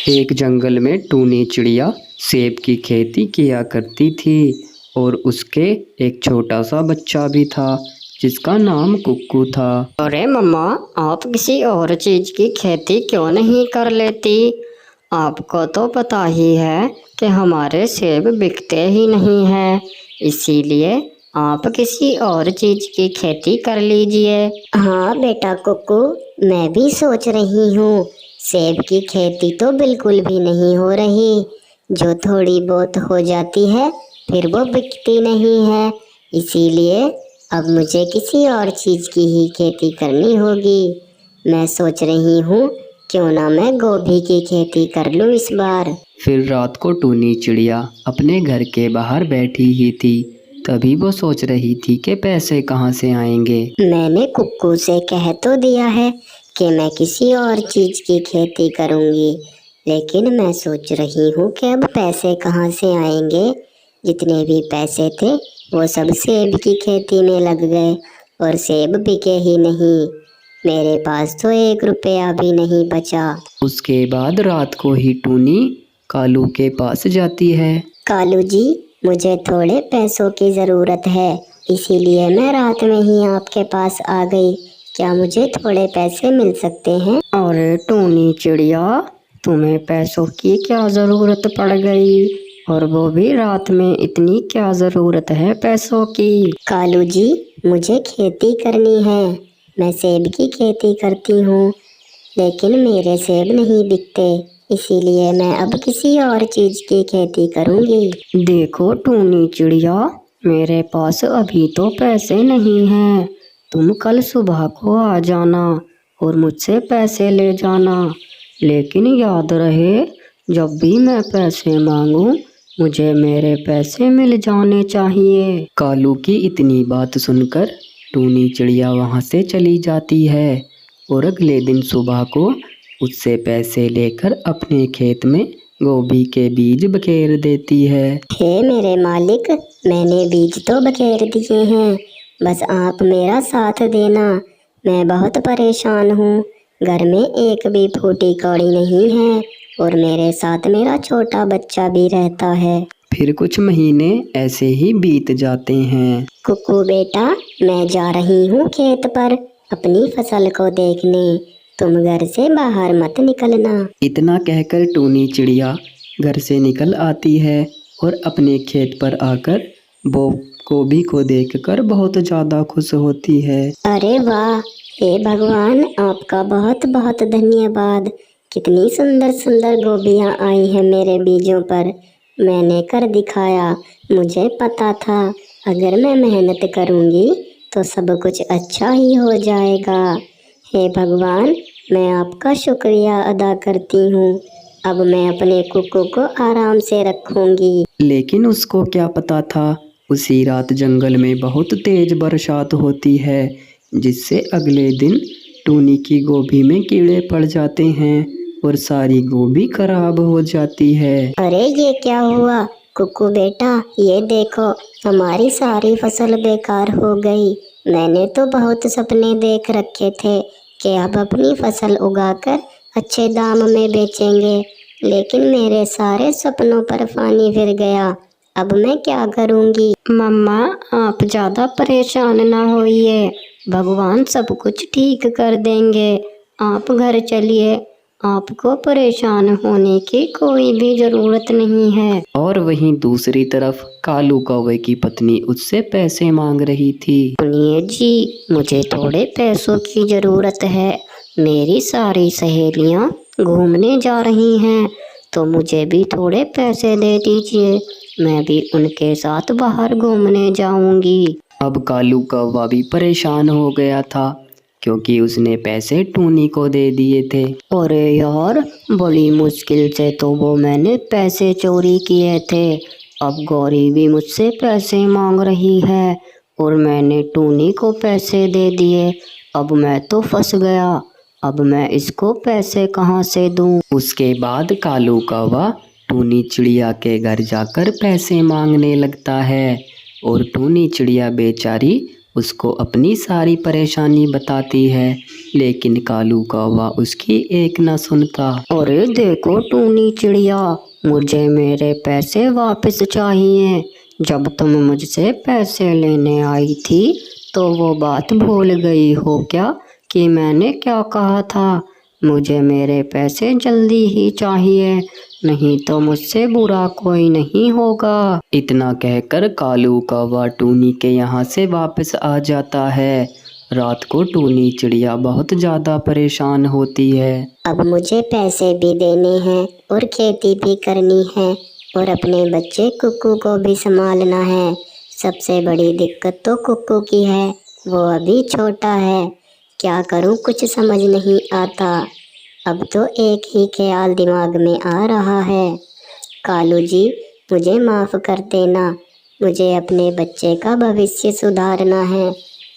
एक जंगल में टूनी चिड़िया सेब की खेती किया करती थी और उसके एक छोटा सा बच्चा भी था जिसका नाम कुक्कू था। अरे मम्मा, आप किसी और चीज की खेती क्यों नहीं कर लेती? आपको तो पता ही है कि हमारे सेब बिकते ही नहीं हैं, इसीलिए आप किसी और चीज की खेती कर लीजिए। हाँ बेटा कुक्कू, मैं भी सोच रही हूँ। सेब की खेती तो बिल्कुल भी नहीं हो रही। जो थोड़ी बहुत हो जाती है फिर वो बिकती नहीं है, इसीलिए अब मुझे किसी और चीज़ की ही खेती करनी होगी। मैं सोच रही हूँ क्यों ना मैं गोभी की खेती कर लूँ इस बार। फिर रात को टूनी चिड़िया अपने घर के बाहर बैठी ही थी। तभी वो सोच रही थी कि पैसे कहाँ से आएंगे। मैंने कुक्कू से कह तो दिया है कि मैं किसी और चीज़ की खेती करूँगी, लेकिन मैं सोच रही हूँ कि अब पैसे कहाँ से आएंगे। जितने भी पैसे थे वो सब सेब की खेती में लग गए और सेब बिके ही नहीं। मेरे पास तो 1 रुपया भी नहीं बचा। उसके बाद रात को ही टूनी कालू के पास जाती है। कालू जी, मुझे थोड़े पैसों की ज़रूरत है, इसीलिए मैं रात में ही आपके पास आ गई। क्या मुझे थोड़े पैसे मिल सकते हैं? अरे टूनी चिड़िया, तुम्हें पैसों की क्या जरूरत पड़ गई? और वो भी रात में? इतनी क्या जरूरत है पैसों की? कालू जी, मुझे खेती करनी है। मैं सेब की खेती करती हूँ, लेकिन मेरे सेब नहीं बिकते, इसीलिए मैं अब किसी और चीज़ की खेती करूँगी। देखो टूनी चिड़िया, मेरे पास अभी तो पैसे नहीं हैं। तुम कल सुबह को आ जाना और मुझसे पैसे ले जाना, लेकिन याद रहे, जब भी मैं पैसे मांगूं मुझे मेरे पैसे मिल जाने चाहिए। कालू की इतनी बात सुनकर टूनी चिड़िया वहाँ से चली जाती है और अगले दिन सुबह को उससे पैसे लेकर अपने खेत में गोभी के बीज बखेर देती है। हे मेरे मालिक, मैंने बीज तो बखेर दिए हैं, बस आप मेरा साथ देना। मैं बहुत परेशान हूँ। घर में एक भी फूटी कौड़ी नहीं है और मेरे साथ मेरा छोटा बच्चा भी रहता है। फिर कुछ महीने ऐसे ही बीत जाते हैं। कुक्कू बेटा, मैं जा रही हूँ खेत पर अपनी फसल को देखने। तुम घर से बाहर मत निकलना। इतना कहकर टूनी चिड़िया घर से निकल आती है और अपने खेत पर आकर वो गोभी को देखकर बहुत ज़्यादा खुश होती है। अरे वाह, हे भगवान, आपका बहुत बहुत धन्यवाद। कितनी सुंदर सुंदर गोभियाँ आई हैं मेरे बीजों पर। मैंने कर दिखाया। मुझे पता था अगर मैं मेहनत करूँगी तो सब कुछ अच्छा ही हो जाएगा। हे भगवान, मैं आपका शुक्रिया अदा करती हूँ। अब मैं अपने कुक्कू को आराम से रखूँगी। लेकिन उसको क्या पता था, उसी रात जंगल में बहुत तेज बरसात होती है, जिससे अगले दिन टूनी की गोभी में कीड़े पड़ जाते हैं और सारी गोभी खराब हो जाती है। अरे ये क्या हुआ? कुक्कू बेटा, ये देखो, हमारी सारी फसल बेकार हो गई। मैंने तो बहुत सपने देख रखे थे कि अब अपनी फसल उगाकर अच्छे दाम में बेचेंगे, लेकिन मेरे सारे सपनों पर पानी फिर गया। अब मैं क्या करूँगी? मम्मा, आप ज़्यादा परेशान ना होइए, भगवान सब कुछ ठीक कर देंगे। आप घर चलिए, आपको परेशान होने की कोई भी ज़रूरत नहीं है। और वहीं दूसरी तरफ कालू कौवे की पत्नी उससे पैसे मांग रही थी। सुनिए जी, मुझे थोड़े पैसों की ज़रूरत है। मेरी सारी सहेलियाँ घूमने जा रही हैं, तो मुझे भी थोड़े पैसे दे दीजिए, मैं भी उनके साथ बाहर घूमने जाऊंगी। अब कालू कौवा भी परेशान हो गया था, क्योंकि उसने पैसे टूनी को दे दिए थे। अरे यार, बड़ी मुश्किल से तो वो मैंने पैसे चोरी किए थे। अब गौरी भी मुझसे पैसे मांग रही है और मैंने टूनी को पैसे दे दिए। अब मैं तो फंस गया। अब मैं इसको पैसे कहाँ से दूँ? उसके बाद कालू कौवा टूनी चिड़िया के घर जाकर पैसे मांगने लगता है और टूनी चिड़िया बेचारी उसको अपनी सारी परेशानी बताती है, लेकिन कालू कौवा उसकी एक न सुनता। अरे देखो टूनी चिड़िया, मुझे मेरे पैसे वापस चाहिए। जब तुम मुझसे पैसे लेने आई थी तो वो बात भूल गई हो क्या कि मैंने क्या कहा था? मुझे मेरे पैसे जल्दी ही चाहिए, नहीं तो मुझसे बुरा कोई नहीं होगा। इतना कहकर कालू कौवा टूनी के यहाँ से वापस आ जाता है। रात को टूनी चिड़िया बहुत ज़्यादा परेशान होती है। अब मुझे पैसे भी देने हैं और खेती भी करनी है और अपने बच्चे कुक्कू को भी संभालना है। सबसे बड़ी दिक्कत तो कुक्कू की है, वो अभी छोटा है। क्या करूं कुछ समझ नहीं आता। अब तो एक ही ख्याल दिमाग में आ रहा है। कालू जी, मुझे माफ़ कर देना। मुझे अपने बच्चे का भविष्य सुधारना है,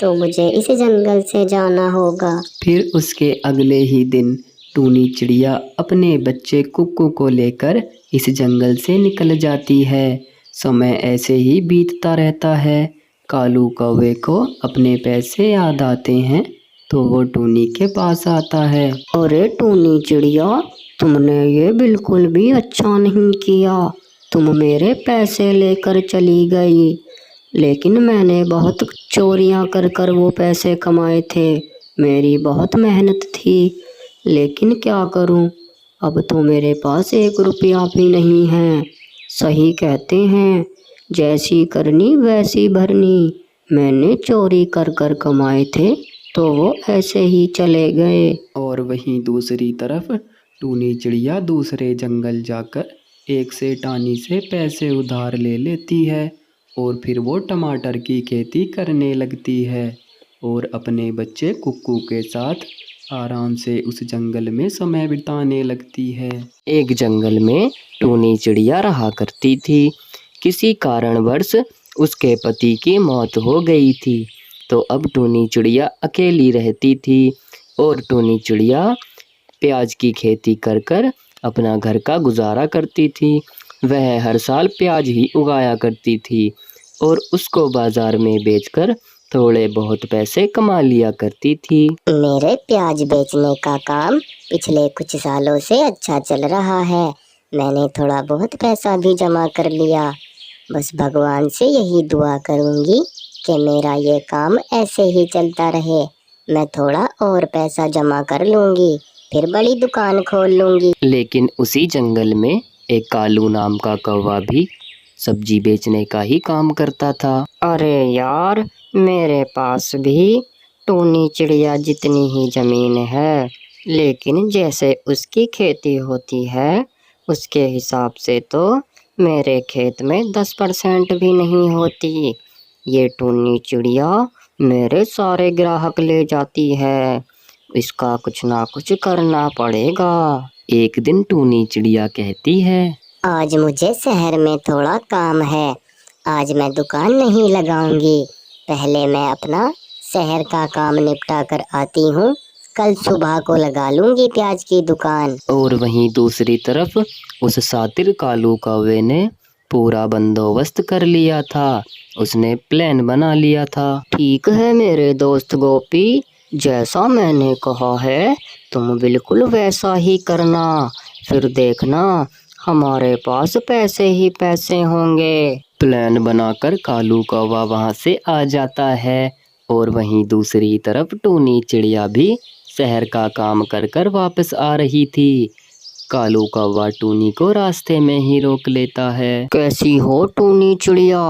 तो मुझे इस जंगल से जाना होगा। फिर उसके अगले ही दिन टूनी चिड़िया अपने बच्चे कुक्कू को लेकर इस जंगल से निकल जाती है। समय ऐसे ही बीतता रहता है। कालू कौवे को अपने पैसे याद आते हैं तो वो टूनी के पास आता है। अरे टूनी चिड़िया, तुमने ये बिल्कुल भी अच्छा नहीं किया। तुम मेरे पैसे लेकर चली गई, लेकिन मैंने बहुत चोरियां कर कर वो पैसे कमाए थे। मेरी बहुत मेहनत थी, लेकिन क्या करूं, अब तो मेरे पास 1 रुपया भी नहीं है। सही कहते हैं, जैसी करनी वैसी भरनी। मैंने चोरी कर कर कमाए थे तो वो ऐसे ही चले गए। और वहीं दूसरी तरफ टूनी चिड़िया दूसरे जंगल जाकर एक सेठानी से पैसे उधार ले लेती है और फिर वो टमाटर की खेती करने लगती है और अपने बच्चे कुक्कू के साथ आराम से उस जंगल में समय बिताने लगती है। एक जंगल में टूनी चिड़िया रहा करती थी। किसी कारणवश उसके पति की मौत हो गई थी, तो अब टूनी चिड़िया अकेली रहती थी और टूनी चिड़िया प्याज की खेती कर कर अपना घर का गुजारा करती थी। वह हर साल प्याज ही उगाया करती थी और उसको बाजार में बेचकर थोड़े बहुत पैसे कमा लिया करती थी। मेरे प्याज बेचने का काम पिछले कुछ सालों से अच्छा चल रहा है। मैंने थोड़ा बहुत पैसा भी जमा कर लिया। बस भगवान से यही दुआ करूंगी कि मेरा ये काम ऐसे ही चलता रहे। मैं थोड़ा और पैसा जमा कर लूंगी, फिर बड़ी दुकान खोल लूंगी। लेकिन उसी जंगल में एक कालू नाम का कौवा भी सब्जी बेचने का ही काम करता था। अरे यार, मेरे पास भी टूनी चिड़िया जितनी ही जमीन है, लेकिन जैसे उसकी खेती होती है उसके हिसाब से तो मेरे खेत में 10% भी नहीं होती। ये टूनी चिड़िया मेरे सारे ग्राहक ले जाती है। इसका कुछ ना कुछ करना पड़ेगा। एक दिन टूनी चिड़िया कहती है, आज मुझे शहर में थोड़ा काम है। आज मैं दुकान नहीं लगाऊंगी। पहले मैं अपना शहर का काम निपटा कर आती हूँ। कल सुबह को लगा लूंगी प्याज की दुकान। और वहीं दूसरी तरफ उस शातिर कालू कौवे ने पूरा बंदोबस्त कर लिया था। उसने प्लान बना लिया था। ठीक है मेरे दोस्त गोपी, जैसा मैंने कहा है तुम बिल्कुल वैसा ही करना। फिर देखना हमारे पास पैसे ही पैसे होंगे। प्लान बनाकर कालू कौवा वहां से आ जाता है और वहीं दूसरी तरफ टूनी चिड़िया भी शहर का काम कर कर वापस आ रही थी। कालू कौवा टूनी को रास्ते में ही रोक लेता है। कैसी हो टूनी चिड़िया,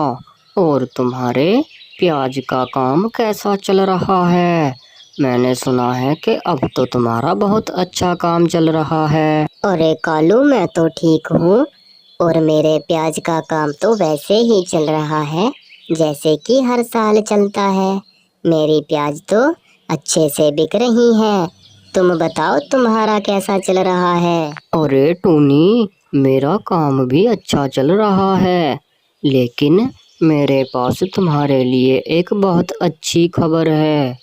और तुम्हारे प्याज का काम कैसा चल रहा है? मैंने सुना है कि अब तो तुम्हारा बहुत अच्छा काम चल रहा है। अरे कालू, मैं तो ठीक हूँ और मेरे प्याज का काम तो वैसे ही चल रहा है जैसे कि हर साल चलता है। मेरी प्याज तो अच्छे से बिक रही है। तुम बताओ तुम्हारा कैसा चल रहा है? अरे टूनी, मेरा काम भी अच्छा चल रहा है, लेकिन मेरे पास तुम्हारे लिए एक बहुत अच्छी खबर है।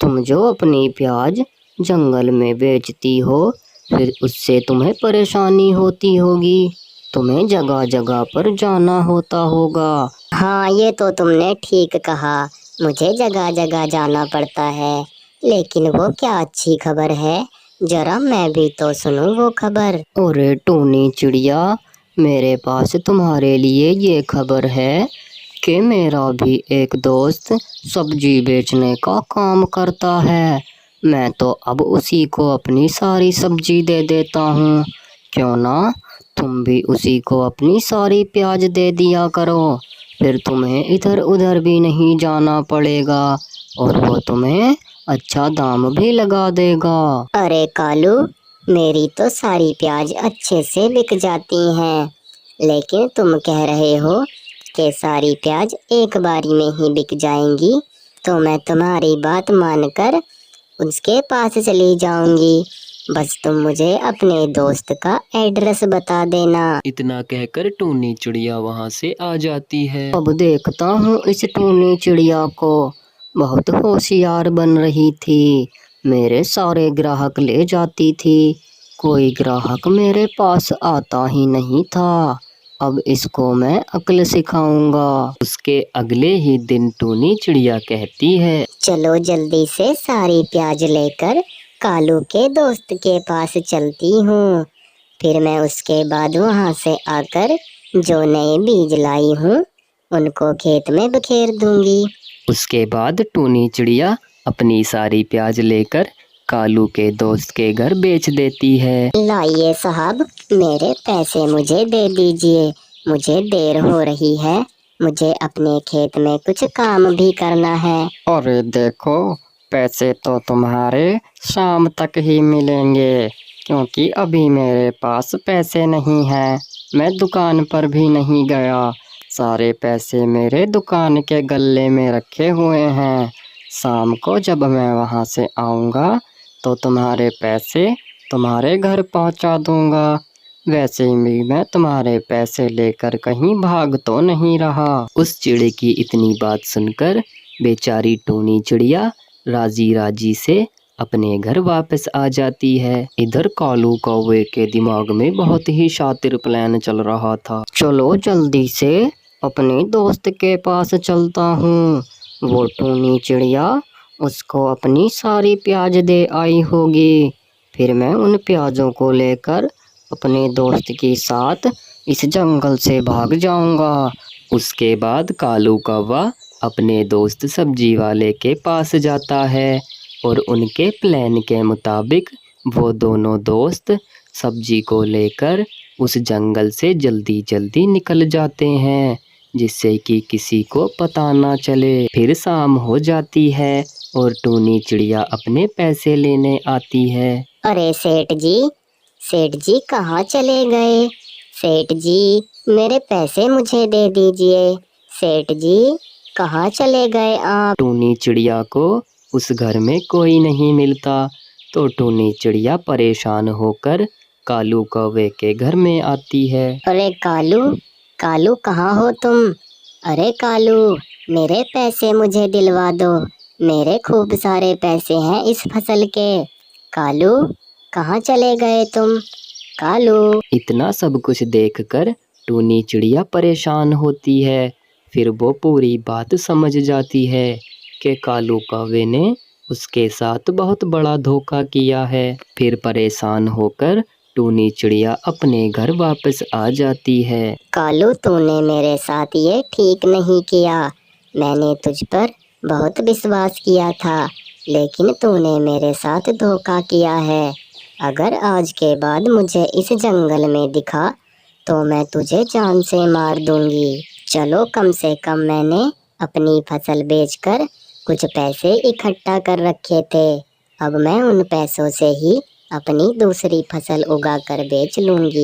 तुम जो अपनी प्याज जंगल में बेचती हो, फिर उससे तुम्हें परेशानी होती होगी। तुम्हें जगह जगह पर जाना होता होगा। हाँ, ये तो तुमने ठीक कहा। मुझे जगह जगह जाना पड़ता है। लेकिन वो क्या अच्छी खबर है, जरा मैं भी तो सुनूं वो खबर। अरे टूनी चिड़िया, मेरे पास तुम्हारे लिए ये खबर है कि मेरा भी एक दोस्त सब्जी बेचने का काम करता है। मैं तो अब उसी को अपनी सारी सब्जी दे देता हूँ। क्यों ना तुम भी उसी को अपनी सारी प्याज दे दिया करो, फिर तुम्हें इधर उधर भी नहीं जाना पड़ेगा और वो तुम्हें अच्छा दाम भी लगा देगा। अरे कालू, मेरी तो सारी प्याज अच्छे से बिक जाती हैं, लेकिन तुम कह रहे हो कि सारी प्याज एक बारी में ही बिक जाएंगी, तो मैं तुम्हारी बात मानकर उसके पास चली जाऊंगी। बस तुम मुझे अपने दोस्त का एड्रेस बता देना। इतना कहकर टूनी चिड़िया वहाँ से आ जाती है। अब देखता हूँ इस टूनी चिड़िया को, बहुत होशियार बन रही थी, मेरे सारे ग्राहक ले जाती थी, कोई ग्राहक मेरे पास आता ही नहीं था। अब इसको मैं अक्ल सिखाऊंगा। उसके अगले ही दिन टूनी चिड़िया कहती है, चलो जल्दी से सारी प्याज लेकर कालू के दोस्त के पास चलती हूँ। फिर मैं उसके बाद वहाँ से आकर जो नए बीज लाई हूँ उनको खेत में बिखेर दूंगी। उसके बाद टूनी चिड़िया अपनी सारी प्याज लेकर कालू के दोस्त के घर बेच देती है। लाइए साहब, मेरे पैसे मुझे दे दीजिए, मुझे देर हो रही है, मुझे अपने खेत में कुछ काम भी करना है। अरे देखो, पैसे तो तुम्हारे शाम तक ही मिलेंगे, क्योंकि अभी मेरे पास पैसे नहीं हैं। मैं दुकान पर भी नहीं गया, सारे पैसे मेरे दुकान के गल्ले में रखे हुए हैं। शाम को जब मैं वहाँ से आऊँगा तो तुम्हारे पैसे तुम्हारे घर पहुँचा दूँगा। वैसे भी मैं तुम्हारे पैसे लेकर कहीं भाग तो नहीं रहा। उस चिड़े की इतनी बात सुनकर बेचारी टूनी चिड़िया राजी राजी से अपने घर वापस आ जाती है। इधर कालू कौवे के दिमाग में बहुत ही शातिर प्लान चल रहा था। चलो जल्दी से अपने दोस्त के पास चलता हूँ, वो टूनी चिड़िया उसको अपनी सारी प्याज दे आई होगी। फिर मैं उन प्याजों को लेकर अपने दोस्त के साथ इस जंगल से भाग जाऊंगा। उसके बाद कालू कौवा अपने दोस्त सब्जी वाले के पास जाता है और उनके प्लान के मुताबिक वो दोनों दोस्त सब्जी को लेकर उस जंगल से जल्दी जल्दी निकल जाते हैं, जिससे कि किसी को पता ना चले। फिर शाम हो जाती है और टूनी चिड़िया अपने पैसे लेने आती है। अरे सेठ जी कहाँ चले गए? सेठ जी, मेरे पैसे मुझे दे दीजिए। सेठ जी, कहाँ चले गए आप? टूनी चिड़िया को उस घर में कोई नहीं मिलता, तो टूनी चिड़िया परेशान होकर कालू कौवे के घर में आती है। अरे कालू कहाँ हो तुम? अरे कालू, मेरे पैसे मुझे दिलवा दो, मेरे खूब सारे पैसे हैं इस फसल के। कालू, कहाँ चले गए तुम? कालू। इतना सब कुछ देखकर टूनी चिड़िया परेशान होती है। फिर वो पूरी बात समझ जाती है कि कालू कौवे ने उसके साथ बहुत बड़ा धोखा किया है। फिर परेशान होकर टूनी चिड़िया अपने घर वापस आ जाती है। कालू, तूने मेरे साथ ये ठीक नहीं किया। मैंने तुझ पर बहुत विश्वास किया था, लेकिन तूने मेरे साथ धोखा किया है। अगर आज के बाद मुझे इस जंगल में दिखा तो मैं तुझे जान से मार दूंगी। चलो, कम से कम मैंने अपनी फसल बेचकर कुछ पैसे इकट्ठा कर रखे थे। अब मैं उन पैसों से ही अपनी दूसरी फसल उगा कर बेच लूंगी।